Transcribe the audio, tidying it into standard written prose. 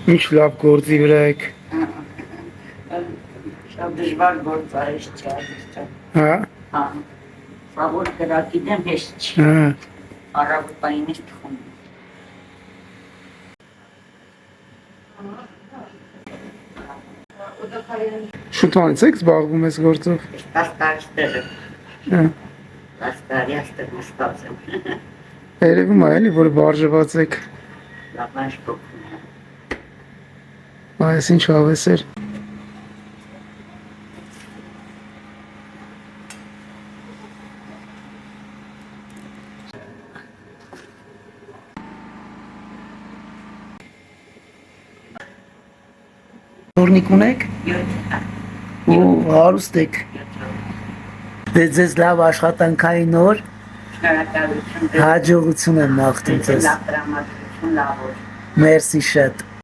Ինչ լավ գործի վրա եք։ Շատ դժվար գործ է, հեշտ չէ։ Հա։ Հա։ Սա որ կրակի դեմ հեշտ չի։ Հա։ Առավոտային է թխում։ Շուտվանից եք զբաղվում ես գործով։ 10 տարի ստեղը։ Հա։ 10 տարի աստեղ նստած եմ։ Երևում է էլի, որ բարժված եք։ Լավ այն շփոքվում է։ Այս ինչ հավես էր։ Տորնիկ ունեք։ 7 Ու հարուստ եք։ Դե ձեզ լավ աշխատանքային օր, շնորհակալություն։ հաջողություն եմ մաղթում ձեզ։ Լավ տրամադրություն, լավ օր։ Մերսի շատ։